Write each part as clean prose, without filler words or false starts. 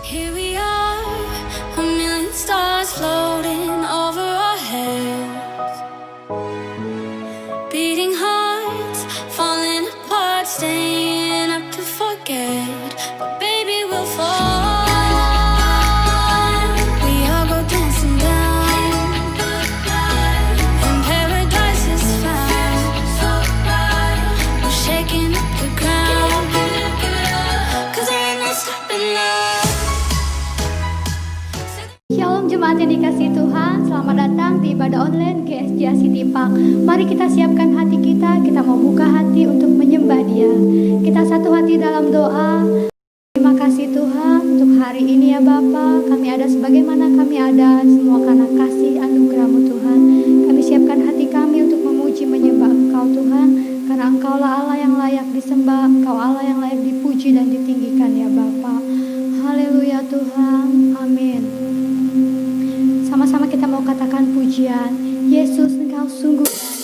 Here we are, a million stars floating over our heads. Beating hearts, falling apart, staying up to forget. But baby, we'll fall. We all go dancing down, and paradise is found. We're shaking up the ground, 'cause there ain't no stopping us. Shalom jemaat yang dikasihi Tuhan, selamat datang di ibadah online GSJ City Park. Mari kita siapkan hati kita mau buka hati untuk menyembah Dia. Kita satu hati dalam doa. Terima kasih Tuhan untuk hari ini ya Bapa. Kami ada sebagaimana kami ada, semua karena kasih anugerah-Mu Tuhan. Kami siapkan hati kami untuk memuji menyembah Engkau Tuhan, karena Engkaulah Allah yang layak disembah, Engkau Allah yang layak dipuji dan ditinggikan ya Bapa. Haleluya Tuhan, amin. Sama-sama kita mau katakan pujian, Yesus Engkau sungguh baik.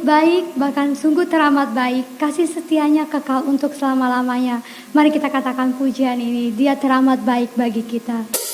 baik, bahkan sungguh teramat baik. Kasih setianya kekal untuk selama-lamanya. Mari kita katakan pujian ini, Dia teramat baik bagi kita.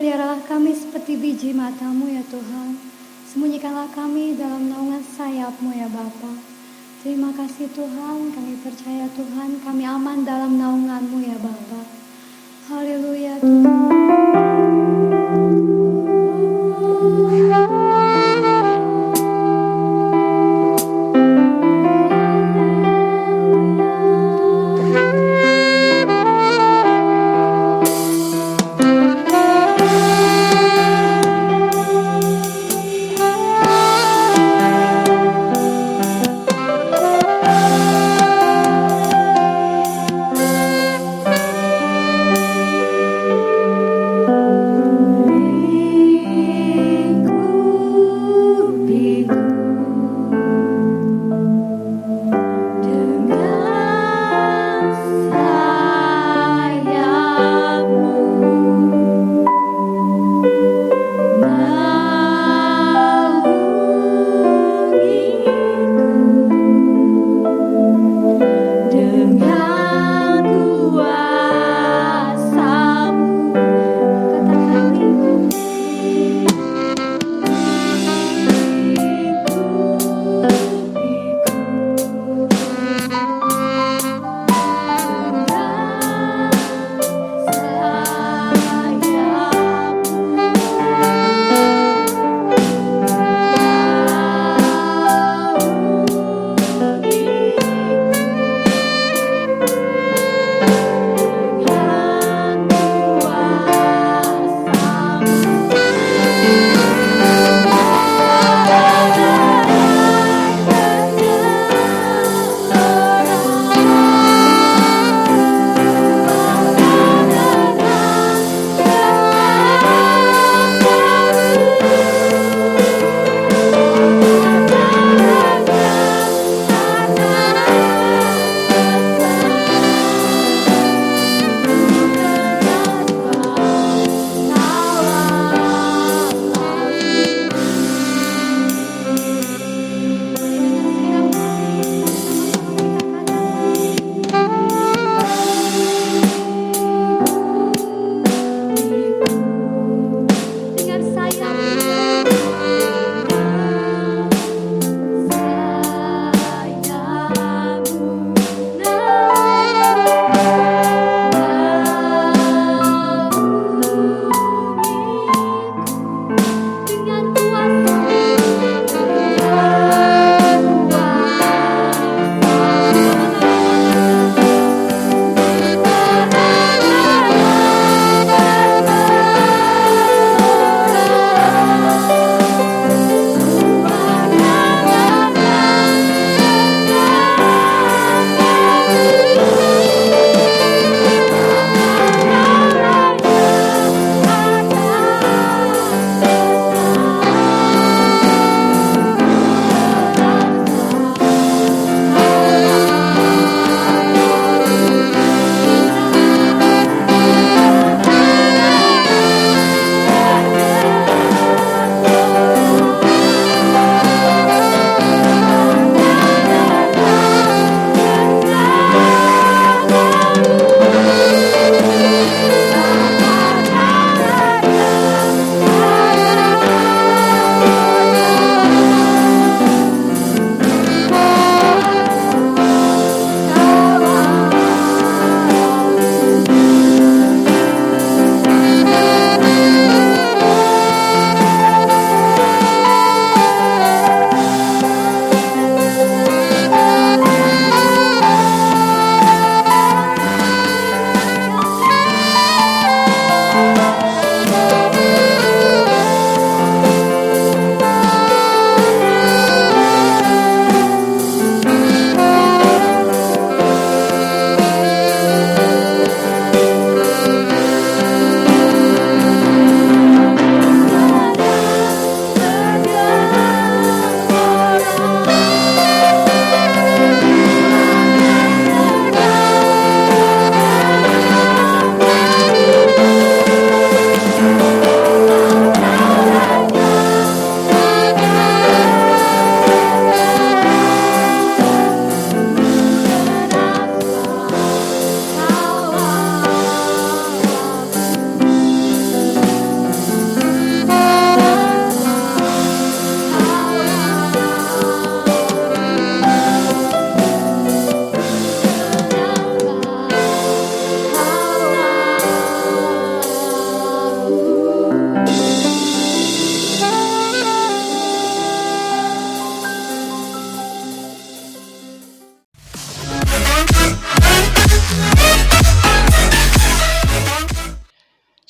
Peliharalah kami seperti biji mata-Mu ya Tuhan. Sembunyikanlah kami dalam naungan sayap-Mu ya Bapa. Terima kasih Tuhan, kami percaya Tuhan, kami aman dalam naungan-Mu ya Bapa. Haleluya Tuhan.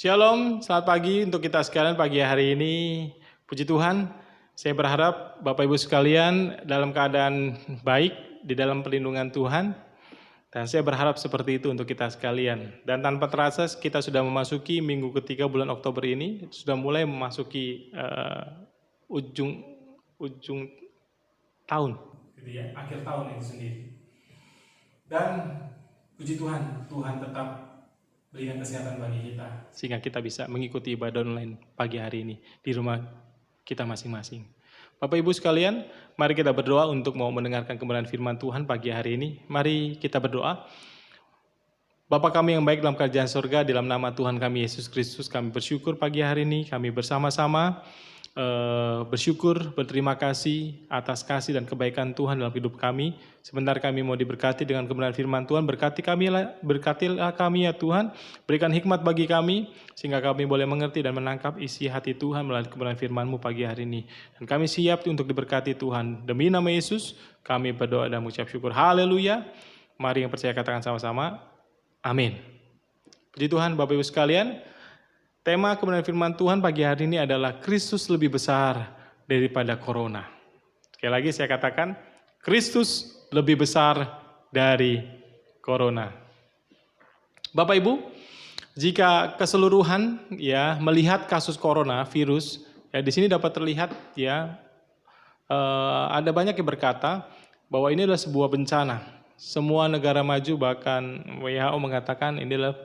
Shalom, selamat pagi untuk kita sekalian pagi hari ini. Puji Tuhan, saya berharap Bapak Ibu sekalian dalam keadaan baik di dalam perlindungan Tuhan. Dan saya berharap seperti itu untuk kita sekalian. Dan tanpa terasa kita sudah memasuki minggu ketiga bulan Oktober ini. Sudah mulai memasuki ujung tahun, gitu ya, akhir tahun itu sendiri. Dan puji Tuhan, Tuhan tetap berikan kesehatan bagi kita, sehingga kita bisa mengikuti ibadah online pagi hari ini di rumah kita masing-masing. Bapak Ibu sekalian, mari kita berdoa untuk mau mendengarkan kebenaran firman Tuhan pagi hari ini. Mari kita berdoa. Bapa kami yang baik dalam kerajaan surga, dalam nama Tuhan kami Yesus Kristus, kami bersyukur pagi hari ini, kami bersama-sama bersyukur, berterima kasih atas kasih dan kebaikan Tuhan dalam hidup kami. Sebentar kami mau diberkati dengan kebenaran firman Tuhan. Berkatilah kami ya Tuhan, berikan hikmat bagi kami sehingga kami boleh mengerti dan menangkap isi hati Tuhan melalui kebenaran firman-Mu pagi hari ini. Dan kami siap untuk diberkati Tuhan. Demi nama Yesus kami berdoa dan mengucap syukur. Haleluya. Mari yang percaya katakan sama-sama, amin. Puji Tuhan Bapak Ibu sekalian. Tema kebenaran firman Tuhan pagi hari ini adalah Kristus lebih besar daripada corona. Sekali lagi saya katakan, Kristus lebih besar dari corona. Bapak Ibu, jika keseluruhan ya melihat kasus corona virus, ya di sini dapat terlihat ya ada banyak yang berkata bahwa ini adalah sebuah bencana. Semua negara maju bahkan WHO mengatakan ini adalah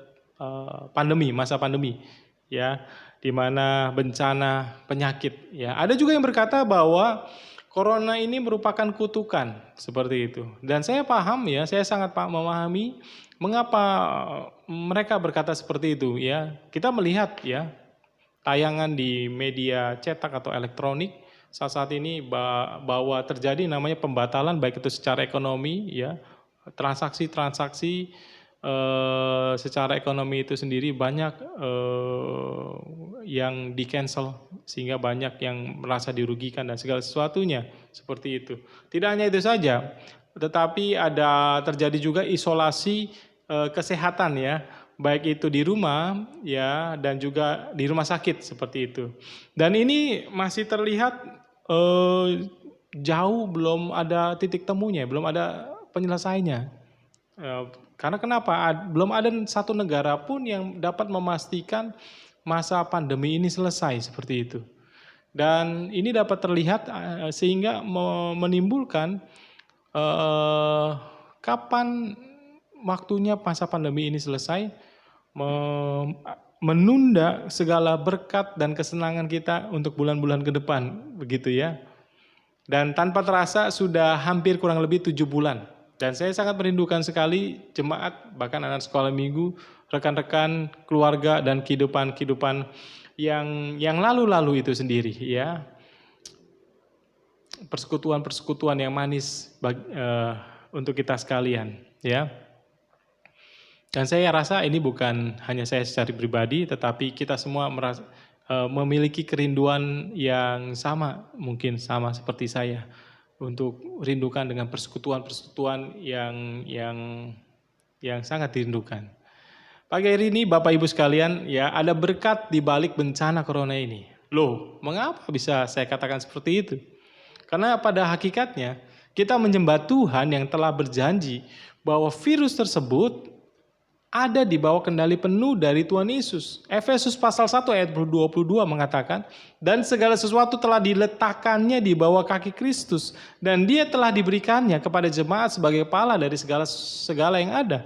pandemi, masa pandemi. Ya, di mana bencana penyakit. Ya, ada juga yang berkata bahwa corona ini merupakan kutukan seperti itu. Dan saya paham ya, saya sangat memahami mengapa mereka berkata seperti itu. Ya, kita melihat ya tayangan di media cetak atau elektronik saat ini bahwa terjadi namanya pembatalan baik itu secara ekonomi ya, transaksi-transaksi. Secara ekonomi itu sendiri banyak yang di cancel sehingga banyak yang merasa dirugikan dan segala sesuatunya seperti itu. Tidak hanya itu saja, tetapi ada terjadi juga isolasi kesehatan ya, baik itu di rumah ya dan juga di rumah sakit seperti itu. Dan ini masih terlihat jauh, belum ada titik temunya, belum ada penyelesaiannya. Karena kenapa? Belum ada satu negara pun yang dapat memastikan masa pandemi ini selesai seperti itu. Dan ini dapat terlihat sehingga menimbulkan kapan waktunya masa pandemi ini selesai, menunda segala berkat dan kesenangan kita untuk bulan-bulan ke depan, begitu ya. Dan tanpa terasa sudah hampir kurang lebih 7 bulan. Dan saya sangat merindukan sekali jemaat, bahkan anak sekolah minggu, rekan-rekan, keluarga, dan kehidupan yang lalu-lalu itu sendiri. Ya, persekutuan-persekutuan yang manis untuk kita sekalian. Ya, dan saya rasa ini bukan hanya saya secara pribadi, tetapi kita semua memiliki kerinduan yang sama, mungkin sama seperti saya. Untuk rindukan dengan persekutuan-persekutuan yang sangat dirindukan. Pagi hari ini Bapak Ibu sekalian, ya ada berkat di balik bencana corona ini. Loh, mengapa bisa saya katakan seperti itu? Karena pada hakikatnya kita menyembah Tuhan yang telah berjanji bahwa virus tersebut ada di bawah kendali penuh dari Tuhan Yesus. Efesus pasal 1 ayat 22 mengatakan, dan segala sesuatu telah diletakkannya di bawah kaki Kristus, dan dia telah diberikannya kepada jemaat sebagai kepala dari segala yang ada.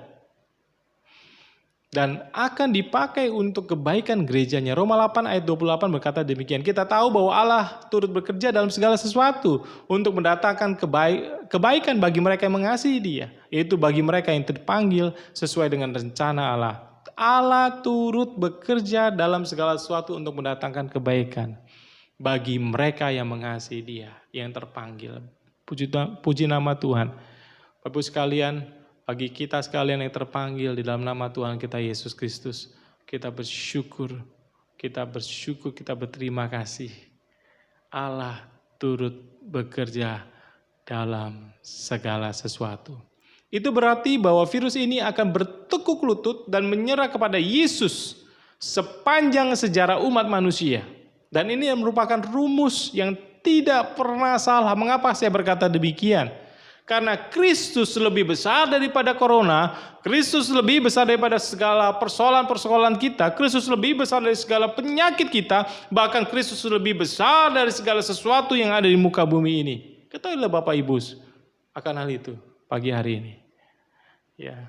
Dan akan dipakai untuk kebaikan gerejanya. Roma 8 ayat 28 berkata demikian. Kita tahu bahwa Allah turut bekerja dalam segala sesuatu untuk mendatangkan kebaikan bagi mereka yang mengasihi Dia, yaitu bagi mereka yang terpanggil sesuai dengan rencana Allah. Allah turut bekerja dalam segala sesuatu untuk mendatangkan kebaikan bagi mereka yang mengasihi Dia, yang terpanggil. Puji nama Tuhan. Bapak-Ibu sekalian, bagi kita sekalian yang terpanggil di dalam nama Tuhan kita Yesus Kristus, kita bersyukur, kita berterima kasih. Allah turut bekerja dalam segala sesuatu. Itu berarti bahwa virus ini akan bertekuk lutut dan menyerah kepada Yesus sepanjang sejarah umat manusia. Dan ini merupakan rumus yang tidak pernah salah. Mengapa saya berkata demikian? Karena Kristus lebih besar daripada corona, Kristus lebih besar daripada segala persoalan-persoalan kita, Kristus lebih besar dari segala penyakit kita, bahkan Kristus lebih besar dari segala sesuatu yang ada di muka bumi ini. Ketahuilah Bapak Ibu akan hal itu pagi hari ini. Ya.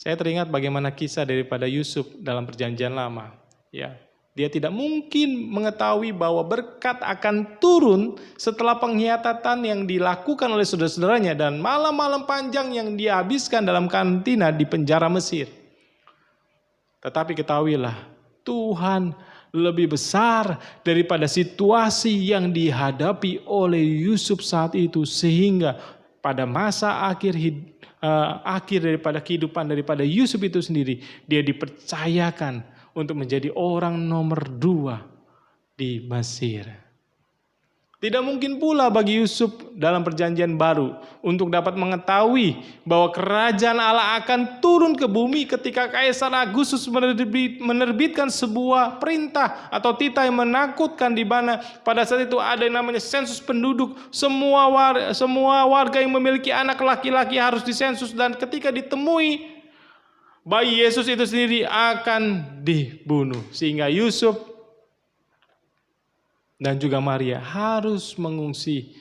Saya teringat bagaimana kisah daripada Yusuf dalam Perjanjian Lama. Ya. Dia tidak mungkin mengetahui bahwa berkat akan turun setelah pengkhianatan yang dilakukan oleh saudara-saudaranya dan malam-malam panjang yang dia habiskan dalam karantina di penjara Mesir. Tetapi ketahuilah, Tuhan lebih besar daripada situasi yang dihadapi oleh Yusuf saat itu, sehingga pada masa akhir daripada kehidupan daripada Yusuf itu sendiri, dia dipercayakan untuk menjadi orang nomor 2 di Mesir. Tidak mungkin pula bagi Yusuf dalam Perjanjian Baru untuk dapat mengetahui bahwa kerajaan Allah akan turun ke bumi ketika Kaisar Agustus menerbitkan sebuah perintah atau titah yang menakutkan, di mana pada saat itu ada yang namanya sensus penduduk. Semua warga yang memiliki anak laki-laki harus disensus, dan ketika ditemui bayi Yesus itu sendiri akan dibunuh. Sehingga Yusuf dan juga Maria harus mengungsi.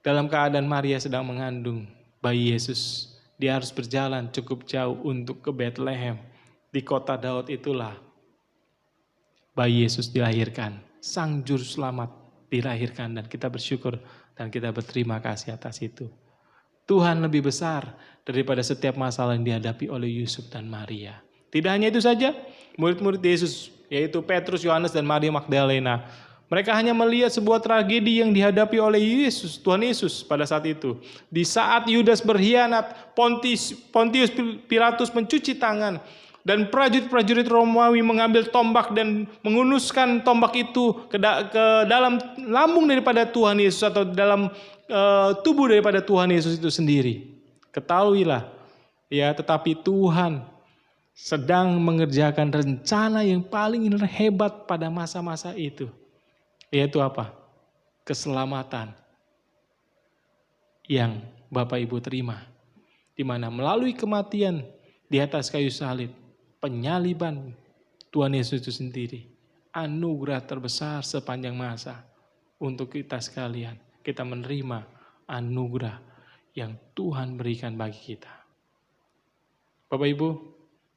Dalam keadaan Maria sedang mengandung bayi Yesus, dia harus berjalan cukup jauh untuk ke Bethlehem. Di kota Daud itulah bayi Yesus dilahirkan. Sang Juru Selamat dilahirkan, dan kita bersyukur dan kita berterima kasih atas itu. Tuhan lebih besar daripada setiap masalah yang dihadapi oleh Yusuf dan Maria. Tidak hanya itu saja, murid-murid Yesus, yaitu Petrus, Yohanes, dan Maria Magdalena, mereka hanya melihat sebuah tragedi yang dihadapi oleh Tuhan Yesus pada saat itu. Di saat Yudas berkhianat, Pontius Pilatus mencuci tangan, dan prajurit-prajurit Romawi mengambil tombak dan mengunuskan tombak itu ke dalam lambung daripada Tuhan Yesus, atau dalam tubuh daripada Tuhan Yesus itu sendiri. Ketahuilah, ya, tetapi Tuhan sedang mengerjakan rencana yang paling hebat pada masa-masa itu. Yaitu apa? Keselamatan yang Bapak Ibu terima. Di mana melalui kematian di atas kayu salib, penyaliban Tuhan Yesus itu sendiri, anugerah terbesar sepanjang masa untuk kita sekalian. Kita menerima anugerah yang Tuhan berikan bagi kita. Bapak Ibu,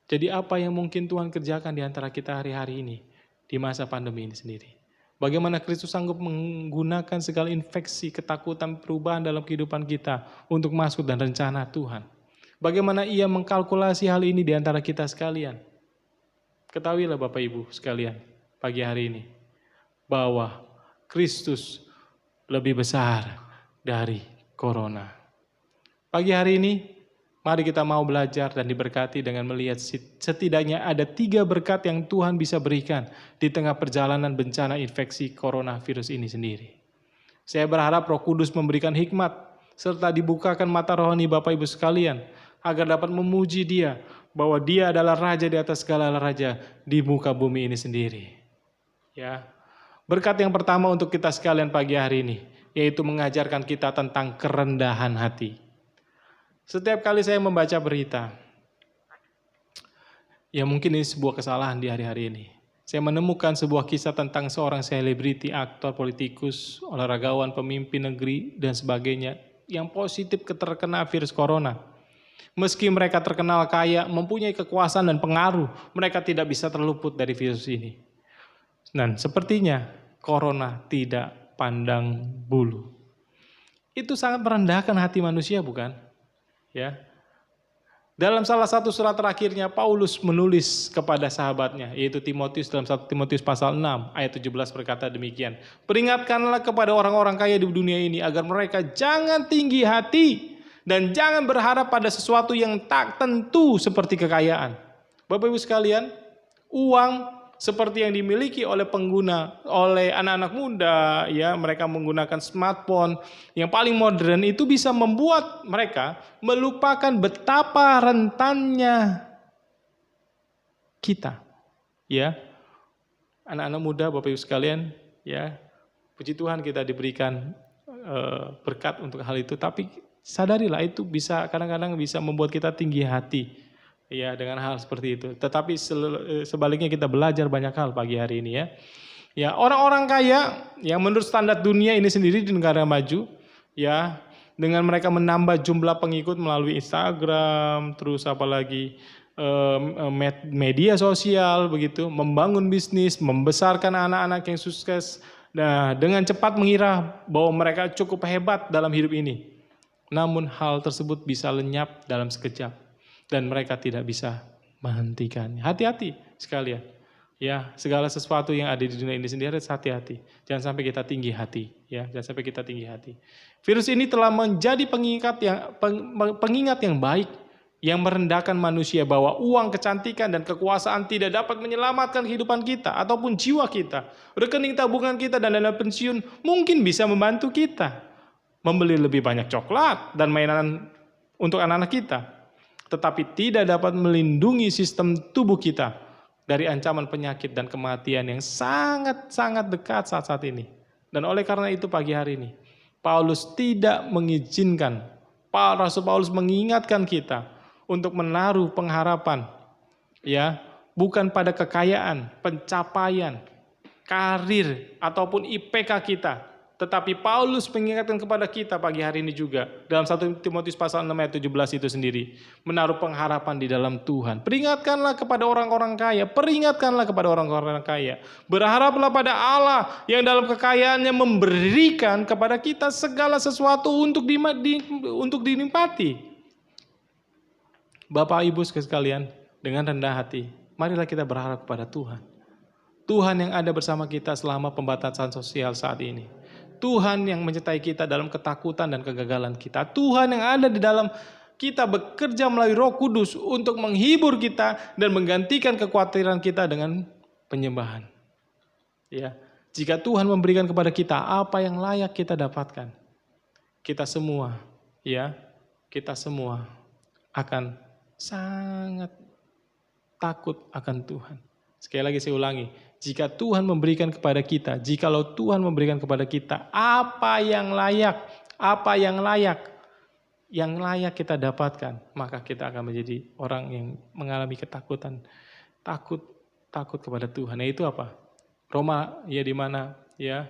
jadi apa yang mungkin Tuhan kerjakan di antara kita hari-hari ini di masa pandemi ini sendiri? Bagaimana Kristus sanggup menggunakan segala infeksi, ketakutan, perubahan dalam kehidupan kita untuk masuk dan rencana Tuhan? Bagaimana Ia mengkalkulasi hal ini di antara kita sekalian? Ketahuilah Bapak Ibu sekalian pagi hari ini bahwa Kristus lebih besar dari corona. Pagi hari ini, mari kita mau belajar dan diberkati dengan melihat setidaknya ada 3 berkat yang Tuhan bisa berikan di tengah perjalanan bencana infeksi coronavirus ini sendiri. Saya berharap Roh Kudus memberikan hikmat serta dibukakan mata rohani Bapak Ibu sekalian agar dapat memuji Dia bahwa Dia adalah Raja di atas segala raja di muka bumi ini sendiri. Ya. Berkat yang pertama untuk kita sekalian pagi hari ini, yaitu mengajarkan kita tentang kerendahan hati. Setiap kali saya membaca berita, ya mungkin ini sebuah kesalahan di hari-hari ini. Saya menemukan sebuah kisah tentang seorang selebriti, aktor, politikus, olahragawan, pemimpin negeri, dan sebagainya, yang positif terkena virus corona. Meski mereka terkenal kaya, mempunyai kekuasaan dan pengaruh, mereka tidak bisa terluput dari virus ini. Dan sepertinya corona tidak pandang bulu. Itu sangat merendahkan hati manusia, bukan? Ya. Dalam salah satu surat terakhirnya Paulus menulis kepada sahabatnya, yaitu Timotius, dalam 1 Timotius pasal 6 ayat 17 berkata demikian. Peringatkanlah kepada orang-orang kaya di dunia ini agar mereka jangan tinggi hati dan jangan berharap pada sesuatu yang tak tentu seperti kekayaan. Bapak Ibu sekalian, uang seperti yang dimiliki oleh anak-anak muda, ya, mereka menggunakan smartphone yang paling modern, itu bisa membuat mereka melupakan betapa rentannya kita Ya, anak-anak muda, Bapak Ibu sekalian, ya, puji Tuhan kita diberikan berkat untuk hal itu. Tapi sadarilah itu bisa kadang-kadang bisa membuat kita tinggi hati, ya, dengan hal seperti itu. Tetapi sebaliknya kita belajar banyak hal pagi hari ini, ya. Ya, orang-orang kaya yang menurut standar dunia ini sendiri di negara maju, ya, dengan mereka menambah jumlah pengikut melalui Instagram, terus apalagi media sosial begitu, membangun bisnis, membesarkan anak-anak yang sukses, nah dengan cepat mengira bahwa mereka cukup hebat dalam hidup ini. Namun hal tersebut bisa lenyap dalam sekejap dan mereka tidak bisa menghentikannya. Hati-hati sekalian. Ya, segala sesuatu yang ada di dunia ini sendiri harus hati-hati. Jangan sampai kita tinggi hati, ya. Jangan sampai kita tinggi hati. Virus ini telah menjadi pengingat yang baik yang merendahkan manusia bahwa uang, kecantikan dan kekuasaan tidak dapat menyelamatkan kehidupan kita ataupun jiwa kita. Rekening tabungan kita dan dana pensiun mungkin bisa membantu kita membeli lebih banyak coklat dan mainan untuk anak-anak kita, tetapi tidak dapat melindungi sistem tubuh kita dari ancaman penyakit dan kematian yang sangat-sangat dekat saat-saat ini. Dan oleh karena itu pagi hari ini, Paulus tidak mengizinkan, Rasul Paulus mengingatkan kita untuk menaruh pengharapan, ya, bukan pada kekayaan, pencapaian, karir, ataupun IPK kita. Tetapi Paulus mengingatkan kepada kita pagi hari ini juga dalam 1 Timotius pasal 6 ayat 17 itu sendiri, menaruh pengharapan di dalam Tuhan. Peringatkanlah kepada orang-orang kaya, berharaplah pada Allah yang dalam kekayaannya memberikan kepada kita segala sesuatu untuk dinikmati. Bapak Ibu sekalian, dengan rendah hati, marilah kita berharap kepada Tuhan. Tuhan yang ada bersama kita selama pembatasan sosial saat ini. Tuhan yang menyertai kita dalam ketakutan dan kegagalan kita. Tuhan yang ada di dalam kita bekerja melalui Roh Kudus untuk menghibur kita dan menggantikan kekhawatiran kita dengan penyembahan. Ya, jika Tuhan memberikan kepada kita apa yang layak kita dapatkan, kita semua akan sangat takut akan Tuhan. Sekali lagi saya ulangi, jika Tuhan memberikan kepada kita, jikalau Tuhan memberikan kepada kita apa yang layak kita dapatkan, maka kita akan menjadi orang yang mengalami ketakutan, takut kepada Tuhan. Nah, itu apa? Roma, ya, di mana ya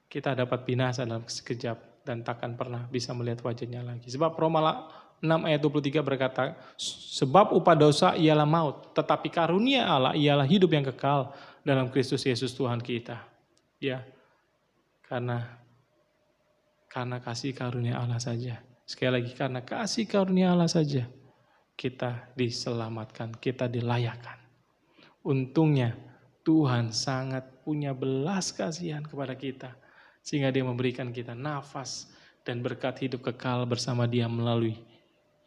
kita dapat binasa dalam sekejap dan takkan pernah bisa melihat wajahnya lagi. Sebab Roma 6 ayat 23 berkata, sebab upah dosa ialah maut, tetapi karunia Allah ialah hidup yang kekal dalam Kristus Yesus Tuhan kita. Ya, karena kasih karunia Allah saja. Sekali lagi, karena kasih karunia Allah saja kita diselamatkan, kita dilayakkan. Untungnya Tuhan sangat punya belas kasihan kepada kita, sehingga Dia memberikan kita nafas dan berkat hidup kekal bersama Dia melalui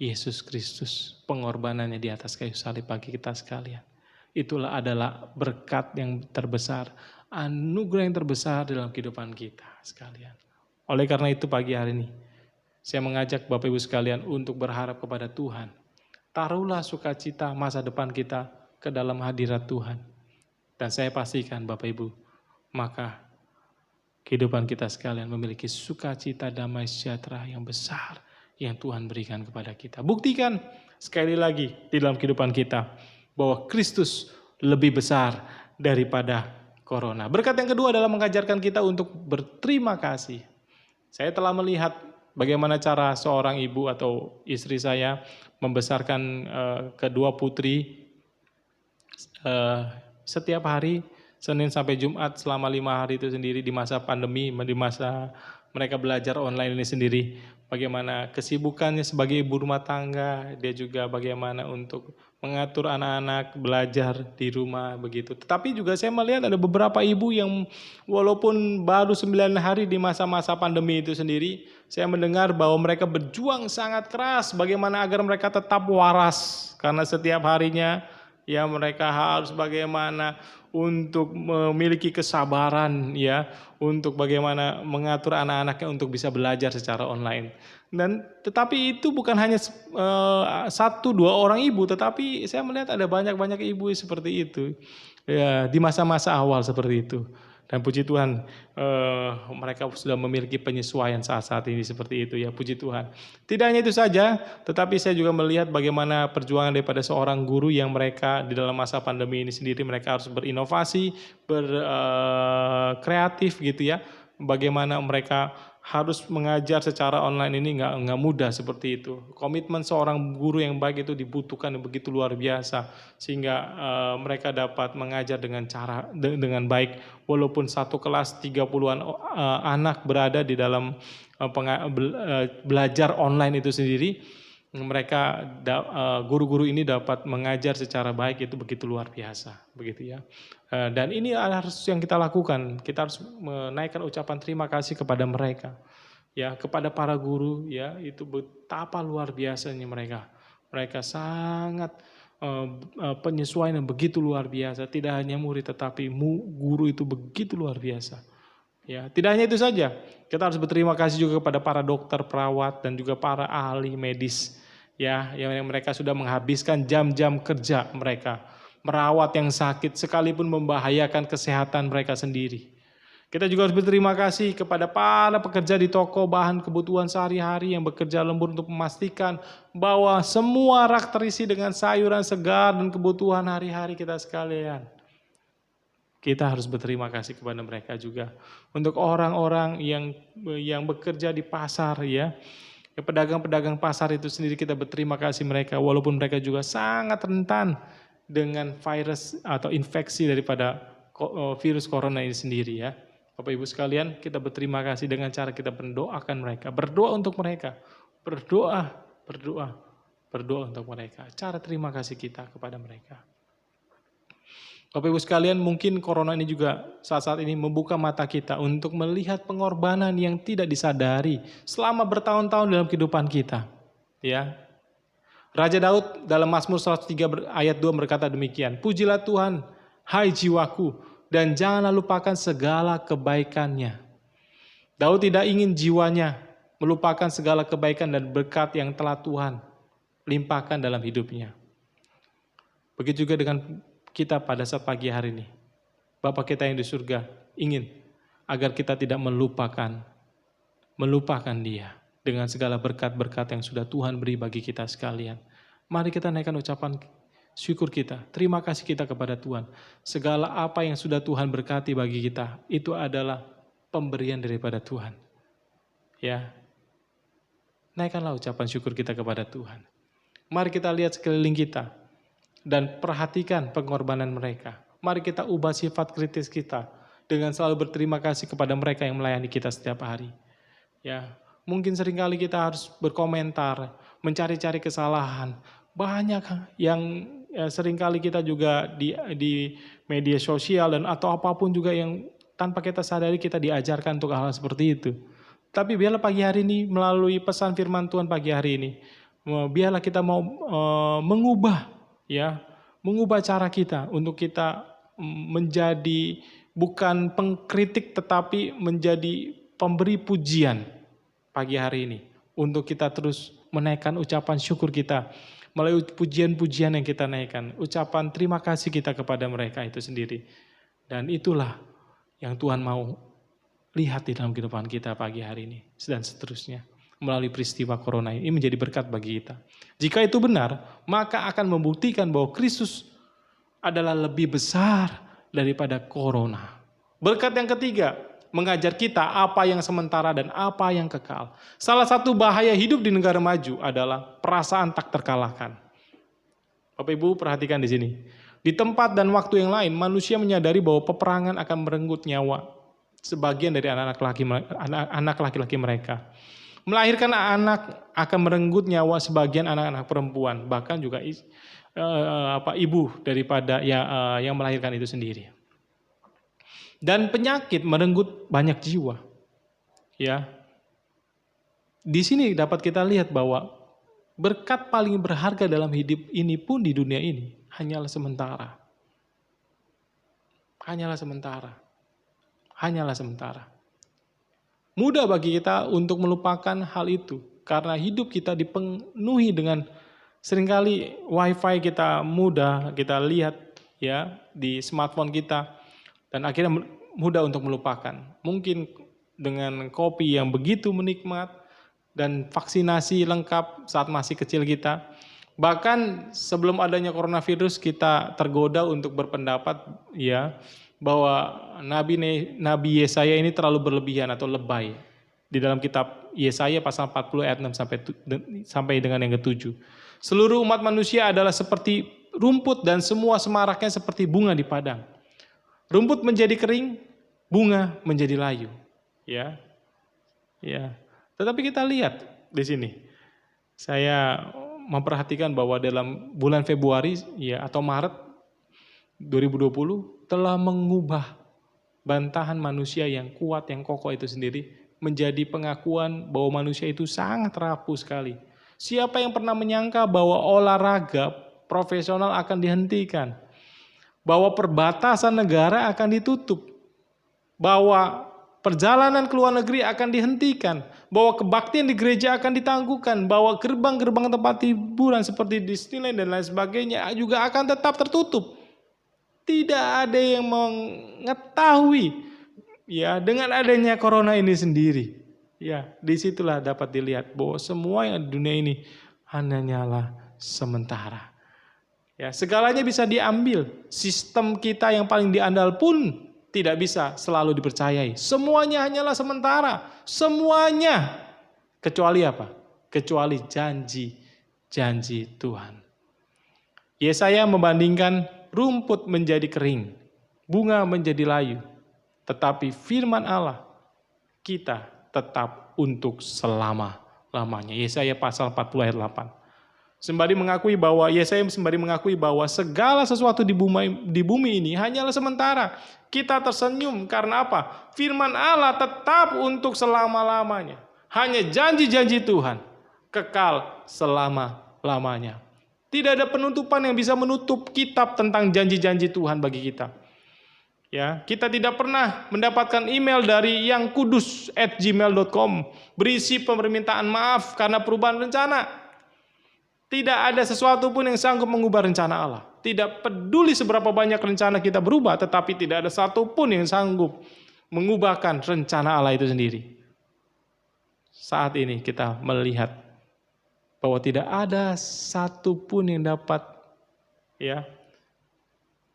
Yesus Kristus, pengorbanannya di atas kayu salib bagi kita sekalian. Itulah adalah berkat yang terbesar, anugerah yang terbesar dalam kehidupan kita sekalian. Oleh karena itu pagi hari ini, saya mengajak Bapak Ibu sekalian untuk berharap kepada Tuhan. Taruhlah sukacita masa depan kita ke dalam hadirat Tuhan. Dan saya pastikan Bapak Ibu, maka kehidupan kita sekalian memiliki sukacita, damai, sejahtera yang besar yang Tuhan berikan kepada kita. Buktikan sekali lagi di dalam kehidupan kita bahwa Kristus lebih besar daripada corona. Berkat yang kedua adalah mengajarkan kita untuk berterima kasih. Saya telah melihat bagaimana cara seorang ibu atau istri saya membesarkan kedua putri setiap hari, Senin sampai Jumat selama 5 hari itu sendiri di masa pandemi, di masa mereka belajar online ini sendiri. Bagaimana kesibukannya sebagai ibu rumah tangga, dia juga bagaimana untuk mengatur anak-anak belajar di rumah begitu. Tetapi juga saya melihat ada beberapa ibu yang walaupun baru 9 hari di masa-masa pandemi itu sendiri, saya mendengar bahwa mereka berjuang sangat keras bagaimana agar mereka tetap waras. Karena setiap harinya Ya, mereka harus bagaimana untuk memiliki kesabaran ya, untuk bagaimana mengatur anak-anaknya untuk bisa belajar secara online. Dan tetapi itu bukan hanya satu dua orang ibu, tetapi saya melihat ada banyak ibu seperti itu. Ya, di masa-masa awal seperti itu. Dan puji Tuhan, mereka sudah memiliki penyesuaian saat-saat ini seperti itu ya, puji Tuhan. Tidak hanya itu saja, tetapi saya juga melihat bagaimana perjuangan daripada seorang guru yang mereka di dalam masa pandemi ini sendiri, mereka harus berinovasi, berkreatif gitu ya. Bagaimana mereka harus mengajar secara online ini nggak mudah seperti itu. Komitmen seorang guru yang baik itu dibutuhkan begitu luar biasa sehingga mereka dapat mengajar dengan dengan baik walaupun satu kelas 30-an anak berada di dalam belajar online itu sendiri. Mereka guru-guru ini dapat mengajar secara baik itu begitu luar biasa begitu ya. Dan ini harus yang kita lakukan. Kita harus menaikkan ucapan terima kasih kepada mereka. Ya, kepada para guru ya, itu betapa luar biasanya mereka. Mereka sangat penyesuaian yang begitu luar biasa. Tidak hanya murid tetapi guru itu begitu luar biasa. Ya, tidak hanya itu saja. Kita harus berterima kasih juga kepada para dokter, perawat dan juga para ahli medis ya, yang mereka sudah menghabiskan jam-jam kerja mereka merawat yang sakit sekalipun membahayakan kesehatan mereka sendiri. Kita juga harus berterima kasih kepada para pekerja di toko bahan kebutuhan sehari-hari yang bekerja lembur untuk memastikan bahwa semua rak terisi dengan sayuran segar dan kebutuhan hari-hari kita sekalian. Kita harus berterima kasih kepada mereka juga. Untuk orang-orang yang bekerja di pasar ya, pedagang-pedagang pasar itu sendiri kita berterima kasih mereka walaupun mereka juga sangat rentan dengan virus atau infeksi daripada virus corona ini sendiri ya. Bapak Ibu sekalian, kita berterima kasih dengan cara kita mendoakan mereka, berdoa untuk mereka, berdoa untuk mereka. Cara terima kasih kita kepada mereka. Bapak Ibu sekalian, mungkin corona ini juga saat-saat ini membuka mata kita untuk melihat pengorbanan yang tidak disadari selama bertahun-tahun dalam kehidupan kita. Ya, Raja Daud dalam Mazmur 103 ayat 2 berkata demikian, pujilah Tuhan, hai jiwaku, dan janganlah lupakan segala kebaikannya. Daud tidak ingin jiwanya melupakan segala kebaikan dan berkat yang telah Tuhan limpahkan dalam hidupnya. Begitu juga dengan kita pada saat pagi hari ini. Bapa kita yang di surga ingin agar kita tidak melupakan Dia dengan segala berkat-berkat yang sudah Tuhan beri bagi kita sekalian. Mari kita naikkan ucapan syukur kita, terima kasih kita kepada Tuhan. Segala apa yang sudah Tuhan berkati bagi kita, itu adalah pemberian daripada Tuhan. Ya, naikkanlah ucapan syukur kita kepada Tuhan. Mari kita lihat sekeliling kita dan perhatikan pengorbanan mereka. Mari kita ubah sifat kritis kita dengan selalu berterima kasih kepada mereka yang melayani kita setiap hari. Ya, mungkin seringkali kita harus berkomentar, mencari-cari kesalahan. Banyak yang seringkali kita juga di media sosial dan atau apapun juga yang tanpa kita sadari kita diajarkan untuk hal seperti itu. Tapi biarlah pagi hari ini melalui pesan firman Tuhan pagi hari ini, biarlah kita mau mengubah cara kita untuk kita menjadi bukan pengkritik tetapi menjadi pemberi pujian pagi hari ini. Untuk kita terus menaikkan ucapan syukur kita melalui pujian-pujian yang kita naikkan, ucapan terima kasih kita kepada mereka itu sendiri. Dan itulah yang Tuhan mau lihat di dalam kehidupan kita pagi hari ini dan seterusnya. Melalui peristiwa corona ini menjadi berkat bagi kita. Jika itu benar, maka akan membuktikan bahwa Kristus adalah lebih besar daripada corona. Berkat yang ketiga, mengajar kita apa yang sementara dan apa yang kekal. Salah satu bahaya hidup di negara maju adalah perasaan tak terkalahkan. Bapak Ibu perhatikan di sini. Di tempat dan waktu yang lain, manusia menyadari bahwa peperangan akan merenggut nyawa sebagian dari anak laki-laki mereka. Melahirkan anak akan merenggut nyawa sebagian anak-anak perempuan, bahkan juga ibu daripada yang melahirkan itu sendiri. Dan penyakit merenggut banyak jiwa. Ya. Di sini dapat kita lihat bahwa berkat paling berharga dalam hidup ini pun di dunia ini hanyalah sementara. Hanyalah sementara. Hanyalah sementara. Mudah bagi kita untuk melupakan hal itu. Karena hidup kita dipenuhi dengan seringkali wifi kita mudah, kita lihat ya di smartphone kita. Dan akhirnya mudah untuk melupakan. Mungkin dengan kopi yang begitu menikmat dan vaksinasi lengkap saat masih kecil kita. Bahkan sebelum adanya coronavirus kita tergoda untuk berpendapat ya bahwa Nabi Yesaya ini terlalu berlebihan atau lebay. Di dalam kitab Yesaya pasal 40 ayat 6 sampai dengan yang ke-7. Seluruh umat manusia adalah seperti rumput dan semua semaraknya seperti bunga di padang. Rumput menjadi kering, bunga menjadi layu. Ya. Ya. Tetapi kita lihat di sini. Saya memperhatikan bahwa dalam bulan Februari ya atau Maret 2020 telah mengubah bantahan manusia yang kuat, yang kokoh itu sendiri menjadi pengakuan bahwa manusia itu sangat rapuh sekali. Siapa yang pernah menyangka bahwa olahraga profesional akan dihentikan? Bahwa perbatasan negara akan ditutup? Bahwa perjalanan ke luar negeri akan dihentikan? Bahwa kebaktian di gereja akan ditangguhkan? Bahwa gerbang-gerbang tempat hiburan seperti Disneyland dan lain sebagainya juga akan tetap tertutup? Tidak ada yang mengetahui ya dengan adanya corona ini sendiri. Ya, disitulah dapat dilihat bahwa semua yang di dunia ini hanyalah sementara. Ya, segalanya bisa diambil. Sistem kita yang paling diandal pun tidak bisa selalu dipercayai. Semuanya hanyalah sementara. Semuanya. Kecuali apa? Kecuali janji Tuhan. Yesaya membandingkan rumput menjadi kering, bunga menjadi layu. Tetapi firman Allah kita tetap untuk selama-lamanya. Yesaya pasal 40 ayat 8. Yesaya sembari mengakui bahwa segala sesuatu di bumi ini hanyalah sementara. Kita tersenyum karena apa? Firman Allah tetap untuk selama-lamanya. Hanya janji-janji Tuhan kekal selama-lamanya. Tidak ada penutupan yang bisa menutup kitab tentang janji-janji Tuhan bagi kita. Ya, kita tidak pernah mendapatkan email dari yangkudus@gmail.com berisi permintaan maaf karena perubahan rencana. Tidak ada sesuatu pun yang sanggup mengubah rencana Allah. Tidak peduli seberapa banyak rencana kita berubah, tetapi tidak ada satu pun yang sanggup mengubahkan rencana Allah itu sendiri. Saat ini kita melihat bahwa tidak ada satu pun yang dapat ya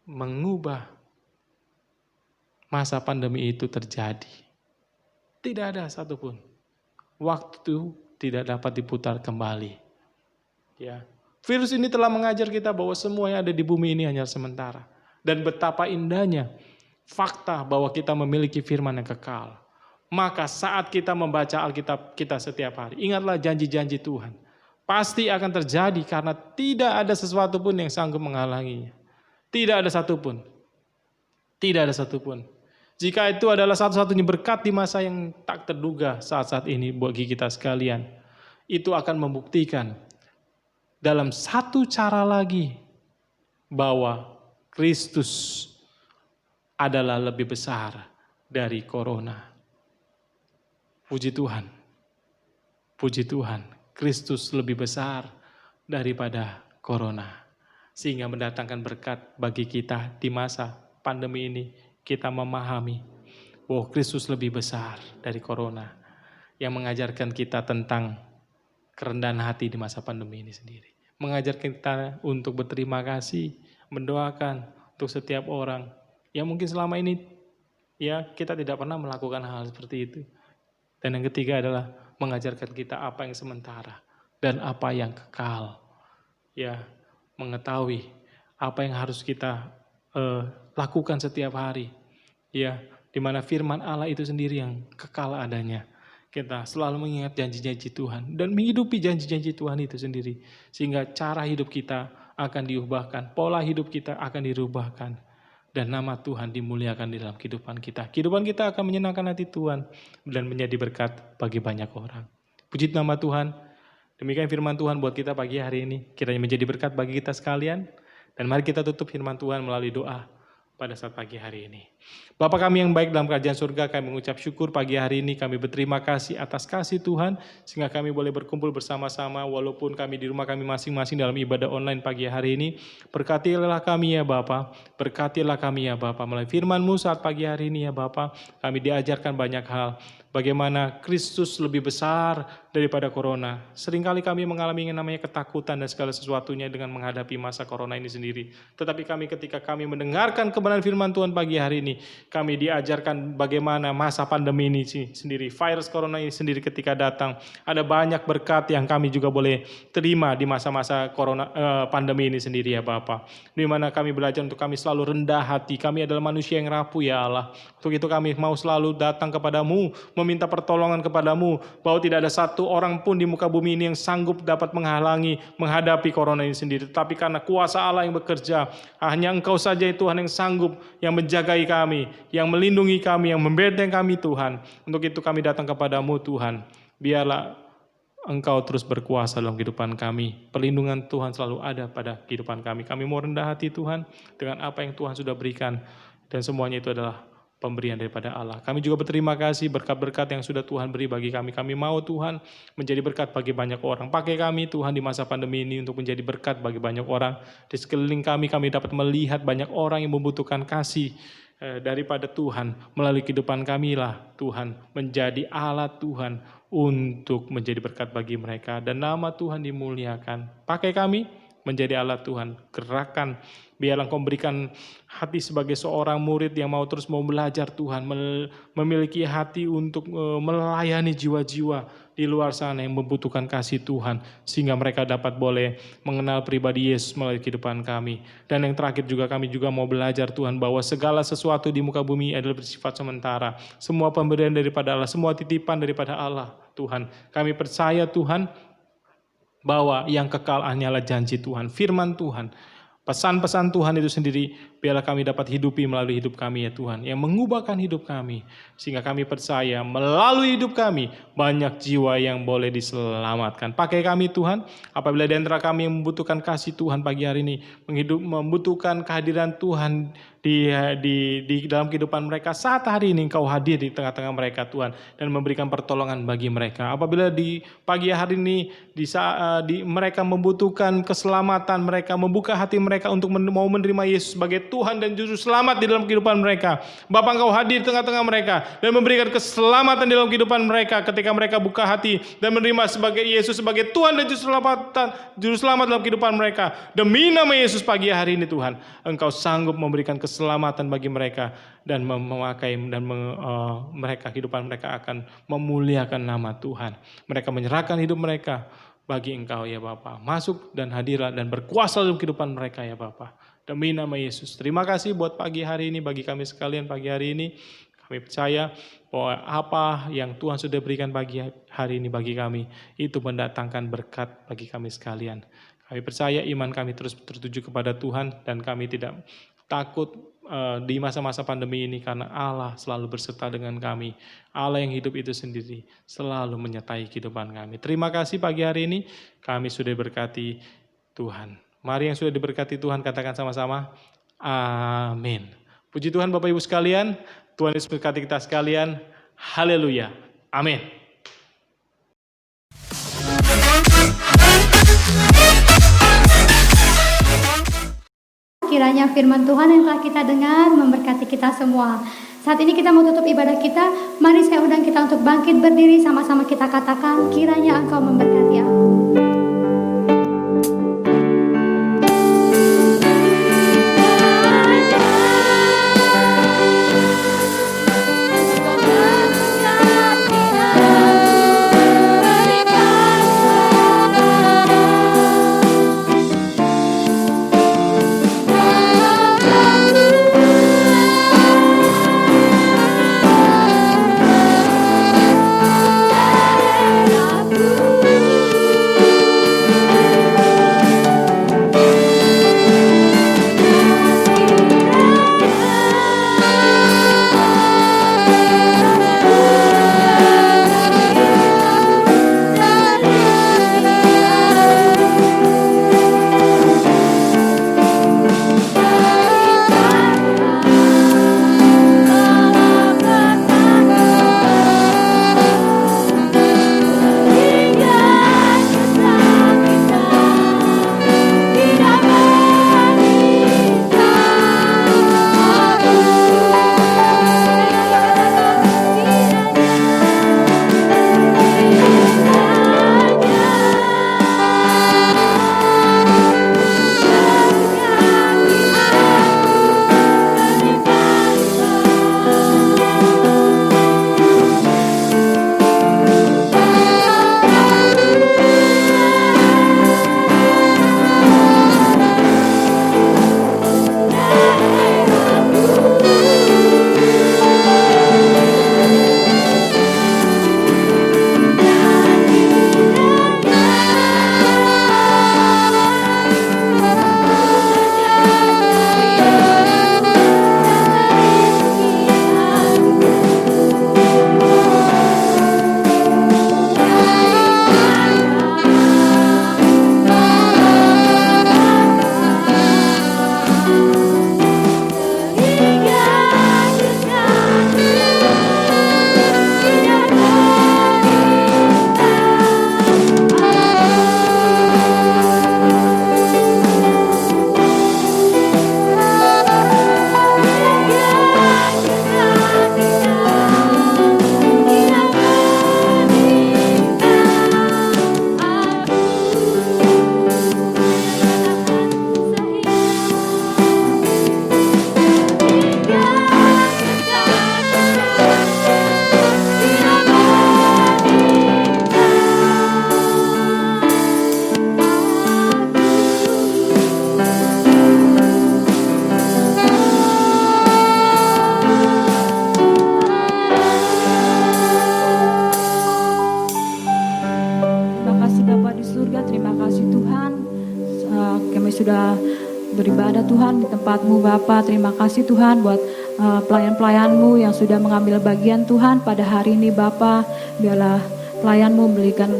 mengubah masa pandemi itu terjadi. Tidak ada satupun. Waktu tidak dapat diputar kembali. Ya, virus ini telah mengajar kita bahwa semua yang ada di bumi ini hanya sementara. Dan betapa indahnya fakta bahwa kita memiliki firman yang kekal. Maka saat kita membaca Alkitab kita setiap hari, ingatlah janji-janji Tuhan. Pasti akan terjadi karena tidak ada sesuatu pun yang sanggup menghalanginya. Tidak ada satupun. Tidak ada satupun. Jika itu adalah satu-satunya berkat di masa yang tak terduga saat-saat ini bagi kita sekalian, itu akan membuktikan dalam satu cara lagi bahwa Kristus adalah lebih besar dari corona. Puji Tuhan. Puji Tuhan, Kristus lebih besar daripada corona. Sehingga mendatangkan berkat bagi kita di masa pandemi ini. Kita memahami bahwa Kristus lebih besar dari corona. Yang mengajarkan kita tentang kerendahan hati di masa pandemi ini sendiri. Mengajarkan kita untuk berterima kasih, mendoakan untuk setiap orang. Yang mungkin selama ini ya kita tidak pernah melakukan hal seperti itu. Dan yang ketiga adalah mengajarkan kita apa yang sementara dan apa yang kekal. Ya, mengetahui apa yang harus kita lakukan setiap hari. Ya, di mana firman Allah itu sendiri yang kekal adanya. Kita selalu mengingat janji-janji Tuhan dan menghidupi janji-janji Tuhan itu sendiri. Sehingga cara hidup kita akan diubahkan, pola hidup kita akan dirubahkan. Dan nama Tuhan dimuliakan di dalam kehidupan kita. Kehidupan kita akan menyenangkan hati Tuhan dan menjadi berkat bagi banyak orang. Puji nama Tuhan. Demikian firman Tuhan buat kita pagi hari ini. Kiranya menjadi berkat bagi kita sekalian. Dan mari kita tutup firman Tuhan melalui doa pada saat pagi hari ini. Bapa kami yang baik dalam kerajaan surga, kami mengucap syukur pagi hari ini, kami berterima kasih atas kasih Tuhan, sehingga kami boleh berkumpul bersama-sama, walaupun kami di rumah kami masing-masing dalam ibadah online pagi hari ini. Berkatilah kami ya Bapa, berkatilah kami ya Bapa, melalui firman-Mu saat pagi hari ini ya Bapa, kami diajarkan banyak hal, bagaimana Kristus lebih besar daripada corona. Seringkali kami mengalami yang namanya ketakutan dan segala sesuatunya dengan menghadapi masa corona ini sendiri. Tetapi kami ketika kami mendengarkan kebenaran firman Tuhan pagi hari ini, kami diajarkan bagaimana masa pandemi ini sendiri, virus corona ini sendiri ketika datang, ada banyak berkat yang kami juga boleh terima di masa-masa pandemi ini sendiri ya Bapa. Di mana kami belajar untuk kami selalu rendah hati, kami adalah manusia yang rapuh ya Allah. Untuk itu kami mau selalu datang kepadamu, meminta pertolongan kepadamu, bahwa tidak ada satu orang pun di muka bumi ini yang sanggup dapat menghalangi, menghadapi corona ini sendiri. Tetapi karena kuasa Allah yang bekerja, hanya Engkau saja Tuhan yang sanggup, yang menjagai kami, yang melindungi kami, yang membenteng kami Tuhan. Untuk itu kami datang kepadamu Tuhan. Biarlah Engkau terus berkuasa dalam kehidupan kami. Perlindungan Tuhan selalu ada pada kehidupan kami. Kami mau rendah hati Tuhan dengan apa yang Tuhan sudah berikan. Dan semuanya itu adalah pemberian daripada Allah. Kami juga berterima kasih berkat-berkat yang sudah Tuhan beri bagi kami. Kami mau Tuhan menjadi berkat bagi banyak orang. Pakai kami Tuhan di masa pandemi ini untuk menjadi berkat bagi banyak orang. Di sekeliling kami dapat melihat banyak orang yang membutuhkan kasih daripada Tuhan. Melalui kehidupan kami lah Tuhan menjadi alat Tuhan untuk menjadi berkat bagi mereka. Dan nama Tuhan dimuliakan. Pakai kami menjadi alat Tuhan. Gerakan, biarlah Engkau berikan hati sebagai seorang murid yang mau terus mau belajar Tuhan, memiliki hati untuk melayani jiwa-jiwa di luar sana yang membutuhkan kasih Tuhan, sehingga mereka dapat boleh mengenal pribadi Yesus melalui kehidupan kami. Dan yang terakhir juga kami juga mau belajar Tuhan bahwa segala sesuatu di muka bumi adalah bersifat sementara. Semua pemberian daripada Allah, semua titipan daripada Allah Tuhan. Kami percaya Tuhan bahwa yang kekal hanyalah janji Tuhan, firman Tuhan, pesan-pesan Tuhan itu sendiri, biarlah kami dapat hidupi melalui hidup kami ya Tuhan, yang mengubahkan hidup kami, sehingga kami percaya melalui hidup kami, banyak jiwa yang boleh diselamatkan. Pakai kami Tuhan, apabila di antara kami yang membutuhkan kasih Tuhan pagi hari ini, membutuhkan kehadiran Tuhan di dalam kehidupan mereka, saat hari ini Engkau hadir di tengah-tengah mereka Tuhan, dan memberikan pertolongan bagi mereka. Apabila di pagi hari ini mereka membutuhkan keselamatan, mereka membuka hati mereka untuk mau menerima Yesus sebagai Tuhan dan Juru Selamat di dalam kehidupan mereka, Bapa Engkau hadir di tengah-tengah mereka dan memberikan keselamatan di dalam kehidupan mereka ketika mereka buka hati dan menerima sebagai Yesus sebagai Tuhan dan Juru Selamat dalam kehidupan mereka. Demi nama Yesus pagi hari ini Tuhan, Engkau sanggup memberikan keselamatan bagi mereka dan memakai dan mereka kehidupan mereka akan memuliakan nama Tuhan. Mereka menyerahkan hidup mereka bagi Engkau ya Bapa. Masuk dan hadirlah dan berkuasa dalam kehidupan mereka ya Bapa. Demi nama Yesus. Terima kasih buat pagi hari ini bagi kami sekalian pagi hari ini. Kami percaya bahwa apa yang Tuhan sudah berikan pagi hari ini bagi kami itu mendatangkan berkat bagi kami sekalian. Kami percaya iman kami terus tertuju kepada Tuhan dan kami tidak takut di masa-masa pandemi ini karena Allah selalu berserta dengan kami. Allah yang hidup itu sendiri selalu menyertai kehidupan kami. Terima kasih pagi hari ini kami sudah diberkati Tuhan. Mari yang sudah diberkati Tuhan katakan sama-sama, amin. Puji Tuhan Bapak Ibu sekalian, Tuhan Yesus berkati kita sekalian, haleluya, amin. Kiranya firman Tuhan yang telah kita dengar memberkati kita semua. Saat ini kita mau tutup ibadah kita. Mari saya undang kita untuk bangkit berdiri, sama-sama kita katakan, kiranya Engkau memberkati aku. Aku Tuhan di tempat-Mu Bapa. Terima kasih Tuhan buat pelayan-pelayan-Mu yang sudah mengambil bagian Tuhan pada hari ini Bapa. Biarlah pelayan-Mu berikan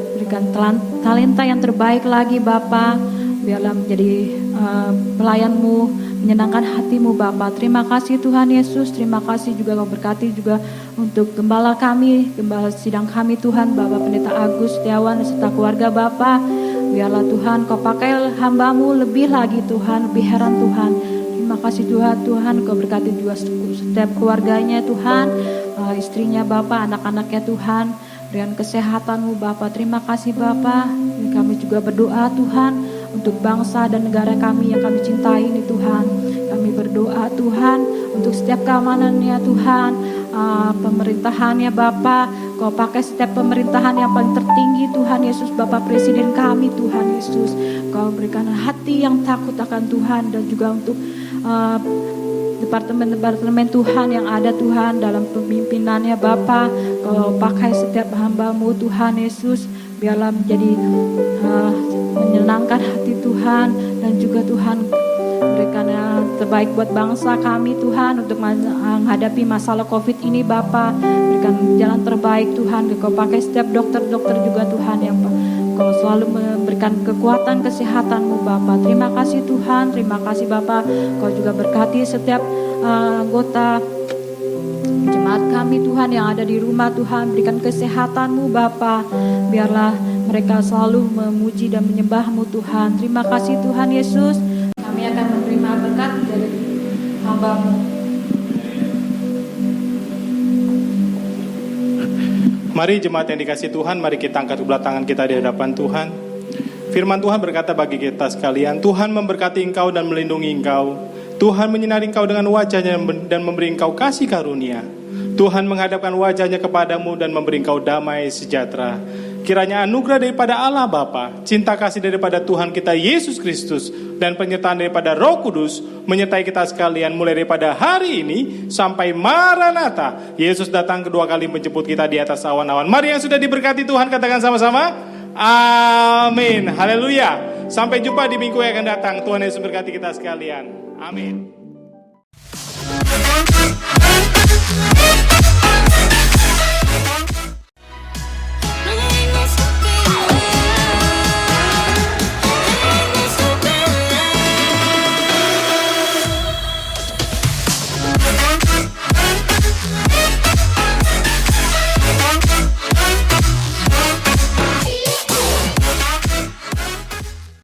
talenta yang terbaik lagi Bapa. Biarlah menjadi pelayan-Mu, menyenangkan hati-Mu Bapa. Terima kasih Tuhan Yesus. Terima kasih juga Kau berkati juga untuk gembala kami, gembala sidang kami Tuhan, Bapak Pendeta Agus Setiawan serta keluarga Bapa. Biarlah Tuhan Kau pakai hamba-Mu lebih lagi Tuhan, lebih heran Tuhan. Terima kasih Tuhan Kau berkati juga setiap keluarganya Tuhan, istrinya Bapa, anak-anaknya Tuhan, dengan kesehatan-Mu Bapa. Terima kasih Bapa. Kami juga berdoa Tuhan untuk bangsa dan negara kami yang kami cintai ini Tuhan. Kami berdoa Tuhan untuk setiap keamanannya Tuhan, pemerintahannya Bapa. Kau pakai setiap pemerintahan yang paling tertinggi Tuhan Yesus, Bapak Presiden kami Tuhan Yesus. Kau berikan hati yang takut akan Tuhan, dan juga untuk departemen-departemen Tuhan yang ada Tuhan dalam pemimpinannya Bapa. Kau pakai setiap hamba-Mu Tuhan Yesus, biarlah menjadi menyenangkan hati Tuhan, dan juga Tuhan berikan yang terbaik buat bangsa kami Tuhan untuk menghadapi masalah COVID ini Bapa. Berikan jalan terbaik Tuhan. Kau pakai setiap dokter-dokter juga Tuhan yang Kau selalu memberikan kekuatan kesehatan-Mu Bapa. Terima kasih Tuhan, terima kasih Bapa. Kau juga berkati setiap anggota jemaat kami Tuhan yang ada di rumah Tuhan. Berikan kesehatan-Mu Bapa. Biarlah mereka selalu memuji dan menyembah-Mu Tuhan. Terima kasih Tuhan Yesus. Kami akan menerima berkat dari hamba-Mu. Mari jemaat yang dikasihi Tuhan, mari kita angkat kedua tangan kita di hadapan Tuhan. Firman Tuhan berkata bagi kita sekalian, Tuhan memberkati engkau dan melindungi engkau. Tuhan menyinari engkau dengan wajahnya dan memberi engkau kasih karunia. Tuhan menghadapkan wajahnya kepadamu dan memberi engkau damai sejahtera. Kiranya anugerah daripada Allah Bapa, cinta kasih daripada Tuhan kita Yesus Kristus, dan penyertaan daripada Roh Kudus menyertai kita sekalian mulai daripada hari ini sampai Maranatha. Yesus datang kedua kali menjemput kita di atas awan-awan. Mari yang sudah diberkati Tuhan katakan sama-sama, amin. Haleluya. Sampai jumpa di minggu yang akan datang. Tuhan Yesus memberkati kita sekalian. Amin.